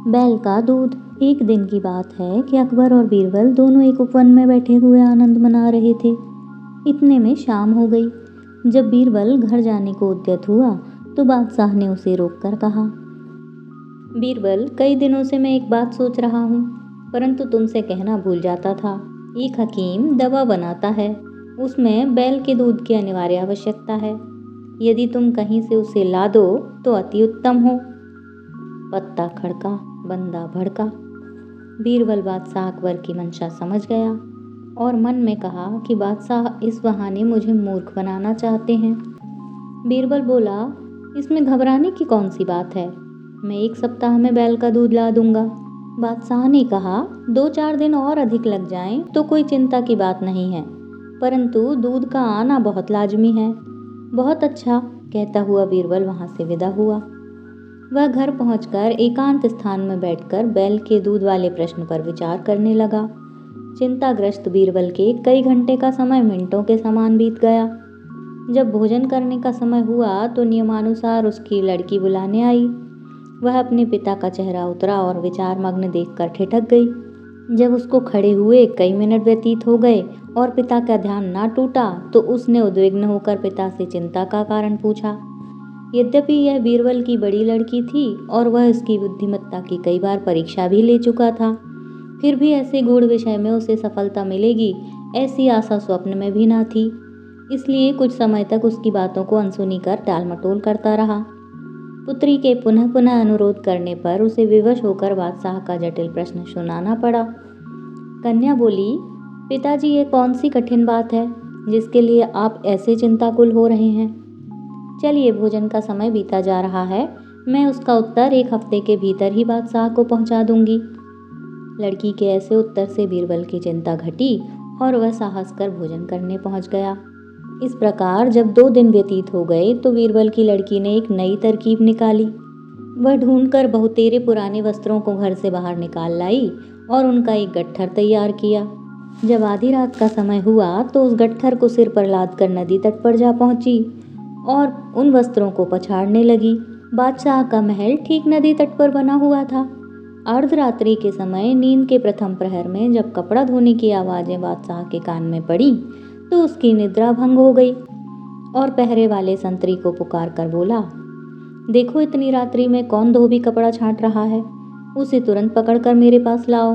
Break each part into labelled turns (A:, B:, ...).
A: बैल का दूध। एक दिन की बात है कि अकबर और बीरबल दोनों एक उपवन में बैठे हुए आनंद मना रहे थे। इतने में शाम हो गई। जब बीरबल घर जाने को उद्यत हुआ तो बादशाह ने उसे रोककर कहा, बीरबल, कई दिनों से मैं एक बात सोच रहा हूँ, परंतु तुमसे कहना भूल जाता था। एक हकीम दवा बनाता है, उसमें बैल के दूध की अनिवार्य आवश्यकता है। यदि तुम कहीं से उसे ला दो तो अति उत्तम हो। पत्ता खड़का, बंदा भड़का। बीरबल बादशाह अकबर की मंशा समझ गया और मन में कहा कि बादशाह इस बहाने मुझे मूर्ख बनाना चाहते हैं। बीरबल बोला, इसमें घबराने की कौन सी बात है, मैं 1 सप्ताह में बैल का दूध ला दूंगा। बादशाह ने कहा, 2-4 दिन और अधिक लग जाएं तो कोई चिंता की बात नहीं है, परंतु दूध का आना बहुत लाजमी है। बहुत अच्छा, कहता हुआ बीरबल वहां से विदा हुआ। वह घर पहुंचकर एकांत स्थान में बैठकर बैल के दूध वाले प्रश्न पर विचार करने लगा। चिंताग्रस्त बीरबल के कई घंटे का समय मिनटों के समान बीत गया। जब भोजन करने का समय हुआ तो नियमानुसार उसकी लड़की बुलाने आई। वह अपने पिता का चेहरा उतरा और विचार मग्न देखकर ठिठक गई। जब उसको खड़े हुए कई मिनट व्यतीत हो गए और पिता का ध्यान ना टूटा तो उसने उद्विग्न होकर पिता से चिंता का कारण पूछा। यद्यपि यह बीरबल की बड़ी लड़की थी और वह उसकी बुद्धिमत्ता की कई बार परीक्षा भी ले चुका था, फिर भी ऐसे गूढ़ विषय में उसे सफलता मिलेगी ऐसी आशा स्वप्न में भी ना थी। इसलिए कुछ समय तक उसकी बातों को अनसुनी कर टालमटोल करता रहा। पुत्री के पुनः पुनः अनुरोध करने पर उसे विवश होकर बादशाह का जटिल प्रश्न सुनाना पड़ा। कन्या बोली, पिताजी, ये कौन सी कठिन बात है जिसके लिए आप ऐसे चिंताकुल हो रहे हैं? चलिए, भोजन का समय बीता जा रहा है, मैं उसका उत्तर 1 हफ्ते के भीतर ही बादशाह को पहुंचा दूंगी। लड़की के ऐसे उत्तर से बीरबल की चिंता घटी और वह साहस कर भोजन करने पहुंच गया। इस प्रकार जब 2 दिन व्यतीत हो गए तो बीरबल की लड़की ने एक नई तरकीब निकाली। वह ढूंढकर बहुतेरे पुराने वस्त्रों को घर से बाहर निकाल लाई और उनका एक गट्ठर तैयार किया। जब आधी रात का समय हुआ तो उस गट्ठर को सिर पर लादकर नदी तट पर जा पहुंची और उन वस्त्रों को पछाड़ने लगी। बादशाह का महल ठीक नदी तट पर बना हुआ था। अर्धरात्रि के समय नींद के प्रथम प्रहर में जब कपड़ा धोने की आवाजें बादशाह के कान में पड़ी तो उसकी निद्रा भंग हो गई और पहरे वाले संतरी को पुकार कर बोला, देखो, इतनी रात्रि में कौन धोबी कपड़ा छांट रहा है, उसे तुरंत पकड़कर मेरे पास लाओ।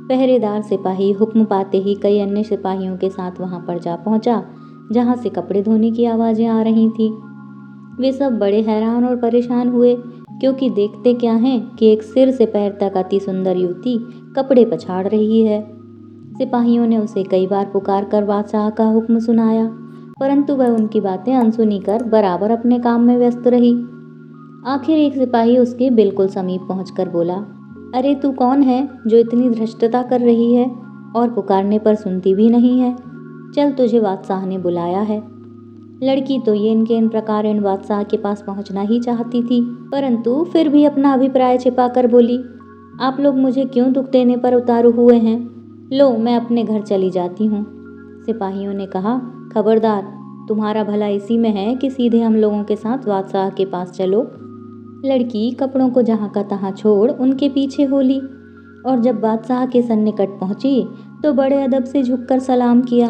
A: पहरेदार सिपाही हुक्म पाते ही कई अन्य सिपाहियों के साथ वहां पर जा पहुंचा जहां से कपड़े धोने की आवाजें आ रही थी। वे सब बड़े हैरान और परेशान हुए, क्योंकि देखते क्या हैं कि एक सिर से पैर तक अति सुंदर युवती कपड़े पछाड़ रही है। सिपाहियों ने उसे कई बार पुकार कर बादशाह का हुक्म सुनाया, परंतु वह उनकी बातें अनसुनी कर बराबर अपने काम में व्यस्त रही। आखिर एक सिपाही उसके बिल्कुल समीप पहुंचकर बोला, अरे तू कौन है जो इतनी धृष्टता कर रही है और पुकारने पर सुनती भी नहीं है? चल, तुझे बादशाह ने बुलाया है। लड़की तो ये इनके इन प्रकार इन बादशाह के पास पहुंचना ही चाहती थी, परंतु फिर भी अपना अभिप्राय छिपाकर बोली, आप लोग मुझे क्यों दुख देने पर उतारू हुए हैं? लो, मैं अपने घर चली जाती हूँ। सिपाहियों ने कहा, खबरदार, तुम्हारा भला इसी में है कि सीधे हम लोगों के साथ बादशाह के पास चलो। लड़की कपड़ों को जहाँ का तहाँ छोड़ उनके पीछे हो ली और जब बादशाह के सन्निकट पहुंची तो बड़े अदब से झुककर सलाम किया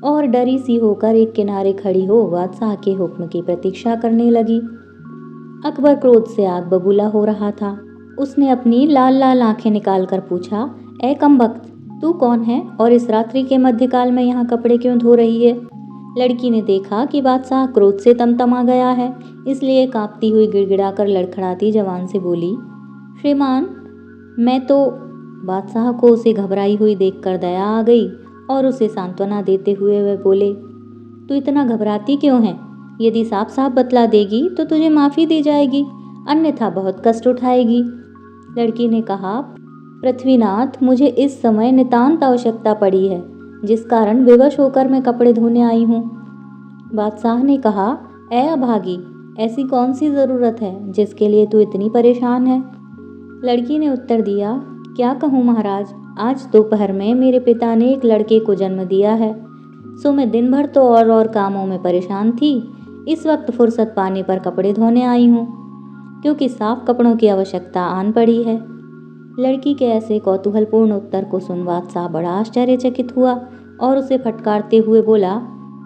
A: और डरी सी होकर एक किनारे खड़ी हो बादशाह के हुक्म की प्रतीक्षा करने लगी। अकबर क्रोध से आग बबूला हो रहा था। उसने अपनी लाल लाल आंखें निकालकर पूछा, ए कमबख्त, तू कौन है और इस रात्रि के मध्यकाल में यहाँ कपड़े क्यों धो रही है? लड़की ने देखा कि बादशाह क्रोध से तमतमा गया है, इसलिए कांपती हुई गिड़गिड़ाकर लड़खड़ाती जवान से बोली, श्रीमान, मैं तो। बादशाह को उसे घबराई हुई देखकर दया आ गई और उसे सांत्वना देते हुए वह बोले, तू इतना घबराती क्यों है? यदि साफ साफ बतला देगी तो तुझे माफ़ी दी जाएगी, अन्यथा बहुत कष्ट उठाएगी। लड़की ने कहा, पृथ्वीनाथ, मुझे इस समय नितांत आवश्यकता पड़ी है, जिस कारण विवश होकर मैं कपड़े धोने आई हूँ। बादशाह ने कहा, ए अभागी, ऐसी कौन सी ज़रूरत है जिसके लिए तू इतनी परेशान है? लड़की ने उत्तर दिया, क्या कहूँ महाराज, आज दोपहर में मेरे पिता ने एक लड़के को जन्म दिया है, सो मैं दिन भर तो और कामों में परेशान थी। इस वक्त फुर्सत पाने पर कपड़े धोने आई हूँ, क्योंकि साफ कपड़ों की आवश्यकता आन पड़ी है। लड़की के ऐसे कौतूहलपूर्ण उत्तर को सुन बादशाह बड़ा आश्चर्यचकित हुआ और उसे फटकारते हुए बोला,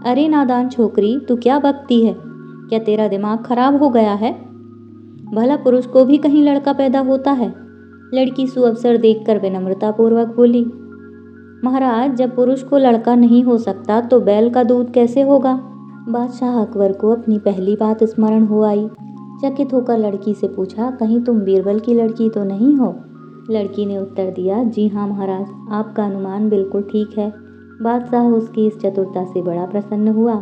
A: अरे नादान छोकरी, तू क्या बकती है? क्या तेरा दिमाग खराब हो गया है? भला पुरुष को भी कहीं लड़का पैदा होता है? लड़की सुअवसर देखकर विनम्रतापूर्वक बोली, महाराज, जब पुरुष को लड़का नहीं हो सकता तो बैल का दूध कैसे होगा? बादशाह अकबर को अपनी पहली बात स्मरण हो आई। चकित होकर लड़की से पूछा, कहीं तुम बीरबल की लड़की तो नहीं हो? लड़की ने उत्तर दिया, जी हाँ महाराज, आपका अनुमान बिल्कुल ठीक है। बादशाह उसकी इस चतुरता से बड़ा प्रसन्न हुआ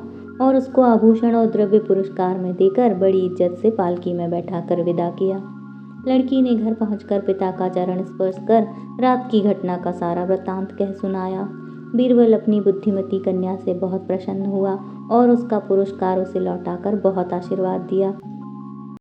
A: और उसको आभूषण और द्रव्य पुरस्कार में देकर बड़ी इज्जत से पालकी में बैठाकर विदा किया। लड़की ने घर पहुंचकर पिता का चरण स्पर्श कर रात की घटना का सारा वृत्तांत कह सुनाया। बीरबल अपनी बुद्धिमती कन्या से बहुत प्रसन्न हुआ और उसका पुरस्कार उसे लौटाकर बहुत आशीर्वाद दिया।